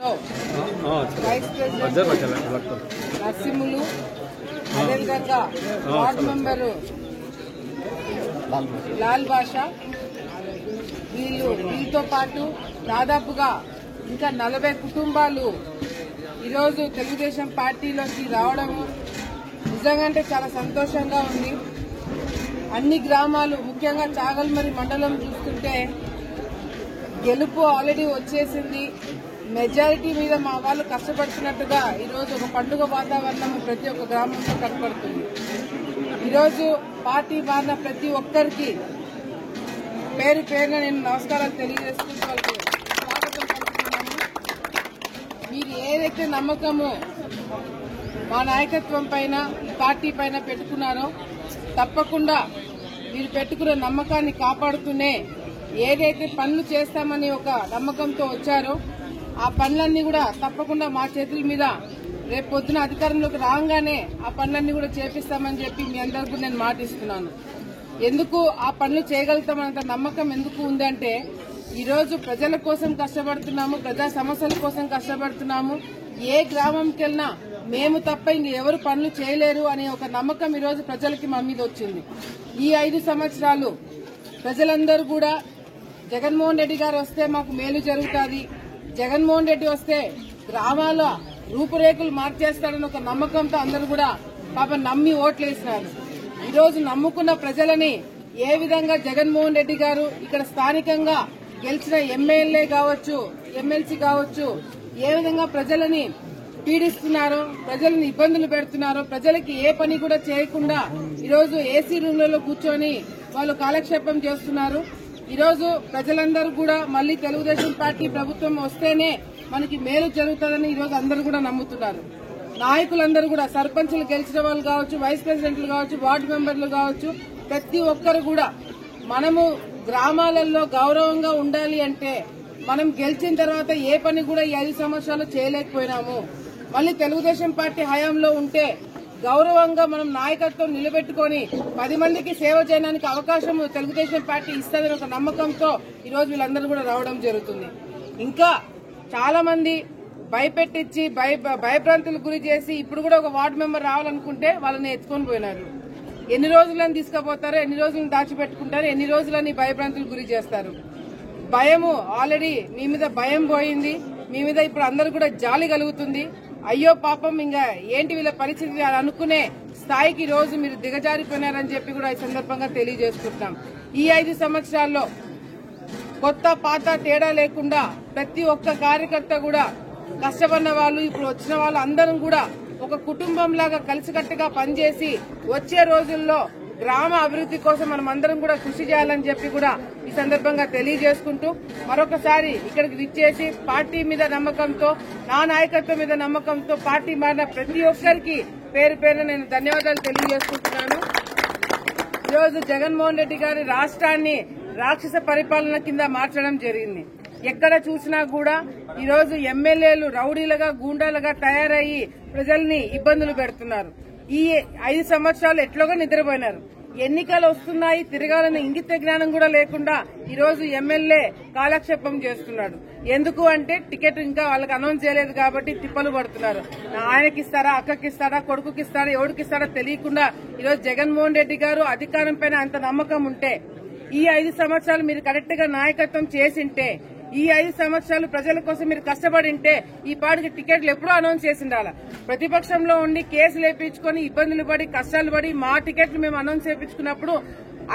Vice president Narsimhulu, అదేవిధంగా ward member Lal బాషా, వీళ్ళతో పాటు దాదాపుగా ఇంకా 40 కుటుంబాలు ఈరోజు తెలుగుదేశం పార్టీలోకి రావడం నిజంగా చాలా సంతోషంగా ఉంది. అన్ని గ్రామాలు, ముఖ్యంగా చాగల్మరి మండలం చూస్తుంటే గెలుపు ఆల్రెడీ వచ్చేసింది. మెజారిటీ మీద మా వాళ్ళు కష్టపడుతున్నట్టుగా ఈరోజు ఒక పండుగ వాతావరణం ప్రతి ఒక్క గ్రామంలో కనపడుతుంది. ఈరోజు పార్టీ మారిన ప్రతి ఒక్కరికి పేరు పేరున నేను నమస్కారాలు తెలియజేసుకుంటూ వాళ్ళకి స్వాగతం పలుకుతున్నాను. మీరు ఏదైతే నమ్మకము మా నాయకత్వం పైన, ఈ పార్టీ పైన పెట్టుకున్నారో తప్పకుండా మీరు పెట్టుకున్న నమ్మకాన్ని కాపాడుతూనే ఏదైతే పనులు చేస్తామని ఒక నమ్మకంతో వచ్చారో ఆ పనులన్నీ కూడా తప్పకుండా మా చేతుల మీద రేపు పొద్దున అధికారంలోకి రాగానే ఆ పనులన్నీ కూడా చేపిస్తామని చెప్పి మీ అందరికీ నేను మాటిస్తున్నాను. ఎందుకు ఆ పనులు చేయగలుగుతామన్నంత నమ్మకం ఎందుకు ఉందంటే ఈరోజు ప్రజల కోసం కష్టపడుతున్నాము, ప్రజా సమస్యల కోసం కష్టపడుతున్నాము. ఏ గ్రామంకి వెళ్ళినా మేము తప్ప ఇంకెవరు పనులు చేయలేరు అనే ఒక నమ్మకం ఈరోజు ప్రజలకి మా మీద వచ్చింది. ఈ 5 సంవత్సరాలు ప్రజలందరూ కూడా జగన్మోహన్ రెడ్డి గారు వస్తే మాకు మేలు జరుగుతుంది, జగన్మోహన్ రెడ్డి వస్తే గ్రామాల రూపురేఖలు మార్చేస్తాడని ఒక నమ్మకంతో అందరూ కూడా పాపం నమ్మి ఓట్లేసినారు. ఈరోజు నమ్ముకున్న ప్రజలని ఏ విధంగా జగన్మోహన్ రెడ్డి గారు ఇక్కడ స్థానికంగా గెలిచిన ఎమ్మెల్యే కావచ్చు, ఎమ్మెల్సీ కావచ్చు, ఏ విధంగా ప్రజలని పీడిస్తున్నారో, ప్రజలను ఇబ్బందులు పెడుతున్నారో, ప్రజలకి ఏ పని కూడా చేయకుండా ఈరోజు ఏసీ రూమ్లలో కూర్చొని వాళ్ళు కాలక్షేపం చేస్తున్నారు. ఈరోజు ప్రజలందరూ కూడా మళ్లీ తెలుగుదేశం పార్టీ ప్రభుత్వం వస్తేనే మనకి మేలు జరుగుతుందని ఈరోజు అందరూ కూడా నమ్ముతున్నారు. నాయకులందరూ కూడా సర్పంచులు గెలిచిన వాళ్ళు కావచ్చు, వైస్ ప్రెసిడెంట్లు కావచ్చు, వార్డు మెంబర్లు కావచ్చు, ప్రతి ఒక్కరు కూడా మనము గ్రామాలలో గౌరవంగా ఉండాలి అంటే మనం గెలిచిన తర్వాత ఏ పని కూడా ఈ 5 సంవత్సరాలు చేయలేకపోయినాము. మళ్లీ తెలుగుదేశం పార్టీ హయాంలో ఉంటే గౌరవంగా మనం నాయకత్వం నిలబెట్టుకుని 10 మందికి సేవ చేయడానికి అవకాశం తెలుగుదేశం పార్టీ ఇస్తుందని ఒక నమ్మకంతో ఈరోజు వీళ్ళందరూ కూడా రావడం జరుగుతుంది. ఇంకా చాలా మంది భయపెట్టించి భయభ్రాంతులకు గురి చేసి ఇప్పుడు కూడా ఒక వార్డు మెంబర్ రావాలనుకుంటే వాళ్ళని ఎత్తుకొని పోయినారు. ఎన్ని రోజులని తీసుకుపోతారో, ఎన్ని రోజులను దాచిపెట్టుకుంటారో, ఎన్ని రోజులని భయభ్రాంతులకు గురి చేస్తారు. భయము ఆల్రెడీ మీ మీద భయం పోయింది, మీ మీద ఇప్పుడు అందరూ కూడా జాలి కలుగుతుంది. అయ్యో పాపం ఇంకా ఏంటి వీళ్ళ పరిస్థితి అని అనుకునే స్థాయికి రోజు మీరు దిగజారిపోయినారని చెప్పి కూడా ఈ సందర్భంగా తెలియజేసుకుంటున్నాం. ఈ 5 సంవత్సరాల్లో కొత్త పాత తేడా లేకుండా ప్రతి ఒక్క కార్యకర్త కూడా కష్టపడిన వాళ్ళు, ఇప్పుడు వచ్చిన వాళ్ళు అందరం కూడా ఒక కుటుంబంలాగా కలిసికట్టుగా పనిచేసి వచ్చే రోజుల్లో గ్రామ అభివృద్ధి కోసం మనం అందరం కూడా కృషి చేయాలని చెప్పి కూడా ఈ సందర్భంగా తెలియజేసుకుంటూ మరొకసారి ఇక్కడికి విచ్చేసి పార్టీ మీద నమ్మకంతో, నా నాయకత్వం మీద నమ్మకంతో పార్టీ మారిన ప్రతి ఒక్కరికి పేరు పేరున నేను ధన్యవాదాలు తెలియజేసుకుంటున్నాను. ఈరోజు జగన్మోహన్ రెడ్డి గారి రాష్ట్రాన్ని రాక్షస పరిపాలన కింద మార్చడం జరిగింది. ఎక్కడ చూసినా కూడా ఈరోజు ఎమ్మెల్యేలు రౌడీలుగా, గూండాలుగా తయారయ్యి ప్రజల్ని ఇబ్బందులు పెడుతున్నారు. ఈ 5 సంవత్సరాలు ఎట్లోగా నిద్రపోయినారు. ఎన్నికలు వస్తున్నాయి, తిరగాలనే ఇంగిత జ్ఞానం కూడా లేకుండా ఈరోజు ఎమ్మెల్యే కాలక్షేపం చేస్తున్నాడు. ఎందుకు అంటే టికెట్ ఇంకా వాళ్ళకి అనౌన్స్ చేయలేదు కాబట్టి తిప్పలు పడుతున్నారు. ఆయనకిస్తారా, అక్కకిస్తారా, కొడుకుకిస్తారా, ఎవరికిస్తారా తెలియకుండా ఈరోజు జగన్మోహన్ రెడ్డి గారు అధికారం పైన అంత నమ్మకం ఉంటే, ఈ 5 సంవత్సరాలు మీరు కరెక్ట్ గా నాయకత్వం చేసింటే, ఈ 5 సంవత్సరాలు ప్రజల కోసం మీరు కష్టపడింటే ఈ పార్టీకి టికెట్లు ఎప్పుడూ అనౌన్స్ చేసిండాల. ప్రతిపక్షంలో ఉండి కేసులు వేయించుకొని ఇబ్బందులు పడి కష్టాలు పడి మా టికెట్లు మేము అనౌన్స్ చేయించుకున్నప్పుడు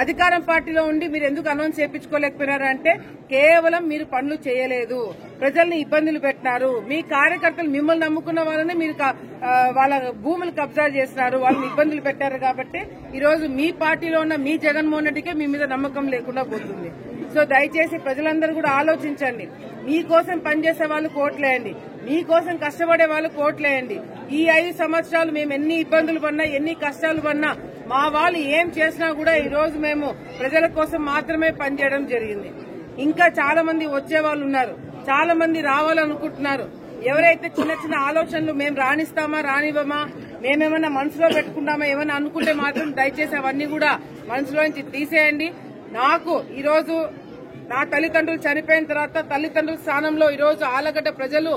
అధికారం పార్టీలో ఉండి మీరు ఎందుకు అనౌన్స్ చేయించుకోలేకపోయినారంటే కేవలం మీరు పనులు చేయలేదు, ప్రజల్ని ఇబ్బందులు పెట్టినారు. మీ కార్యకర్తలు మిమ్మల్ని నమ్ముకున్న వాళ్ళని మీరు వాళ్ళ భూములు కబ్జా చేసినారు, వాళ్ళని ఇబ్బందులు పెట్టారు. కాబట్టి ఈరోజు మీ పార్టీలో ఉన్న మీ జగన్మోహన్ రెడ్డికే మీ మీద నమ్మకం లేకుండా పోతుంది. సో దయచేసి ప్రజలందరూ కూడా ఆలోచించండి. మీకోసం పనిచేసే వాళ్ళు కోట్లేయండి, మీకోసం కష్టపడే వాళ్ళు కోట్లేయండి. ఈ 5 సంవత్సరాలు మేము ఎన్ని ఇబ్బందులు పడినా, ఎన్ని కష్టాలు పడినా, మా వాళ్ళు ఏం చేసినా కూడా ఈ రోజు మేము ప్రజల కోసం మాత్రమే పనిచేయడం జరిగింది. ఇంకా చాలా మంది వచ్చే వాళ్ళు ఉన్నారు, చాలా మంది రావాలనుకుంటున్నారు. ఎవరైతే చిన్న చిన్న ఆలోచనలు మేము రాణిస్తామా రానివ్వమా, మేమేమన్నా మనసులో పెట్టుకుంటామా ఏమన్నా అనుకుంటే మాత్రం దయచేసి అవన్నీ కూడా మనసులో నుంచి తీసేయండి. నాకు ఈరోజు నా తల్లిదండ్రులు చనిపోయిన తర్వాత తల్లిదండ్రుల స్థానంలో ఈరోజు ఆలగడ్డ ప్రజలు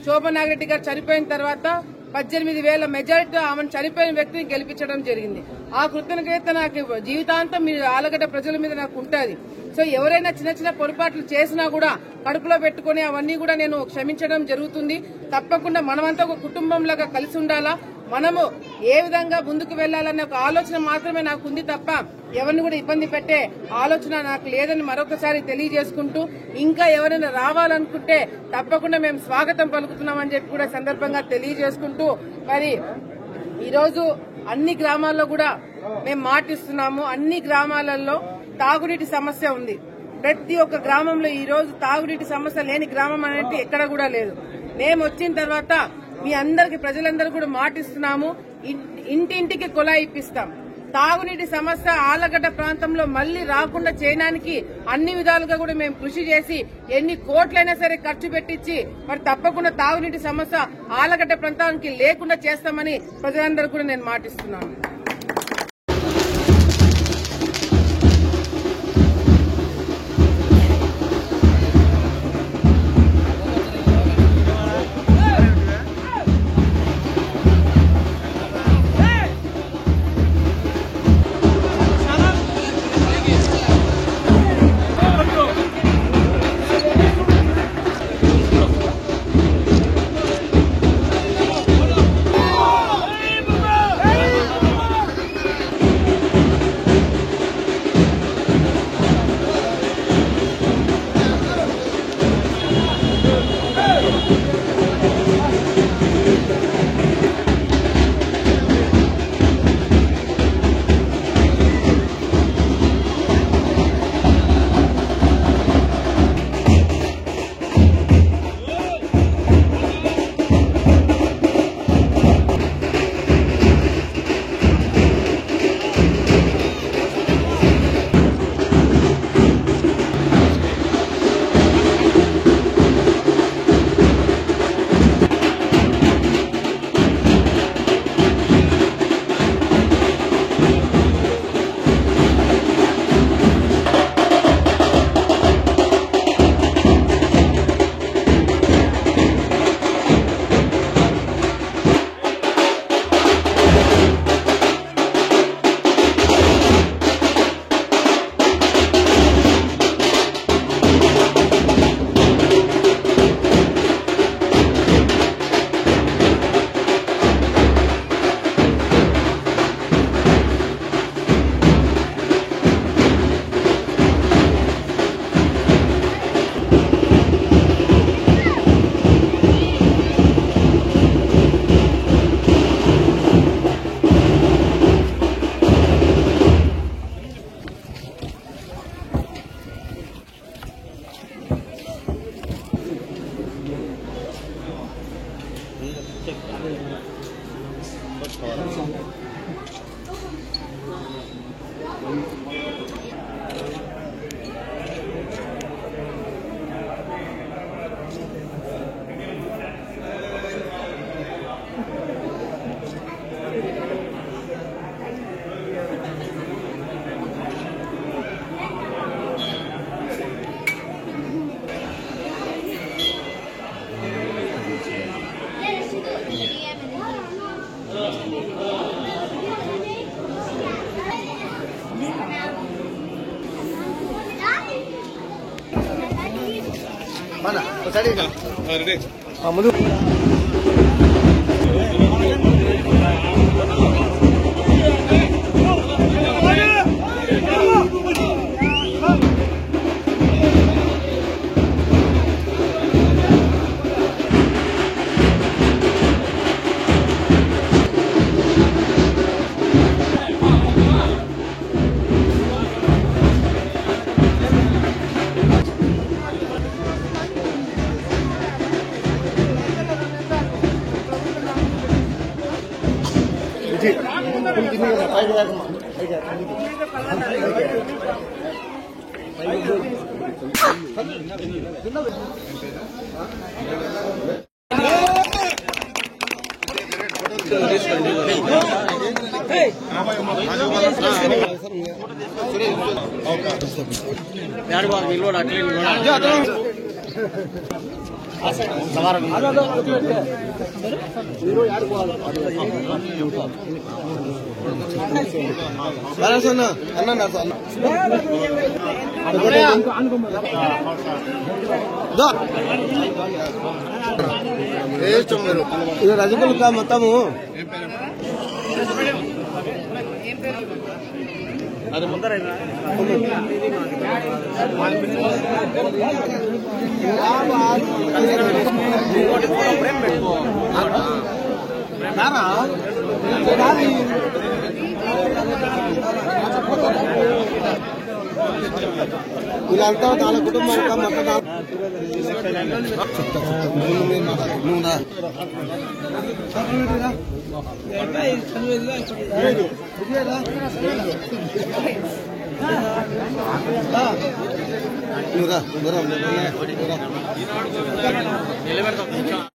శోభా నాగిరెడ్డి గారు చనిపోయిన తర్వాత 18,000 మెజారిటీతో ఆమెను చనిపోయిన వ్యక్తిని గెలిపించడం జరిగింది. ఆ కృతజ్ఞత నాకు జీవితాంతం మీ ఆలగడ్డ ప్రజల మీద నాకు ఉంటుంది. సో ఎవరైనా చిన్న చిన్న పొరపాట్లు చేసినా కూడా కడుపులో పెట్టుకుని అవన్నీ కూడా నేను క్షమించడం జరుగుతుంది. తప్పకుండా మనమంతా ఒక కుటుంబంలాగా కలిసి ఉండాలా, మనము ఏ విధంగా ముందుకు వెళ్లాలనే ఒక ఆలోచన మాత్రమే నాకు ఉంది తప్ప ఎవరిని కూడా ఇబ్బంది పెట్టే ఆలోచన నాకు లేదని మరొకసారి తెలియజేసుకుంటూ, ఇంకా ఎవరైనా రావాలనుకుంటే తప్పకుండా మేము స్వాగతం పలుకుతున్నామని చెప్పి కూడా సందర్భంగా తెలియజేసుకుంటూ, మరి ఈరోజు అన్ని గ్రామాల్లో కూడా మేము మాటిస్తున్నాము. అన్ని గ్రామాలలో తాగునీటి సమస్య ఉంది. ప్రతి ఒక్క గ్రామంలో ఈ రోజు తాగునీటి సమస్య లేని గ్రామం అనేది ఎక్కడ కూడా లేదు. మేము వచ్చిన తర్వాత మీ అందరికి ప్రజలందరూ కూడా మాటిస్తున్నాము, ఇంటింటికి కుళాయి ఇప్పిస్తాం. తాగునీటి సమస్య ఆలగడ్డ ప్రాంతంలో మళ్లీ రాకుండా చేయడానికి అన్ని విధాలుగా కూడా మేము కృషి చేసి ఎన్ని కోట్లైనా సరే ఖర్చు పెట్టించి మరి తప్పకుండా తాగునీటి సమస్య ఆలగడ్డ ప్రాంతానికి లేకుండా చేస్తామని ప్రజలందరూ కూడా నేను మాటిస్తున్నాను. mana tadi kan ముందు यार बार मिलो ఇది రజకులు మొత్తము అది ముందర వీళ్ళంతా వాళ్ళ కుటుంబానికి మొత్తం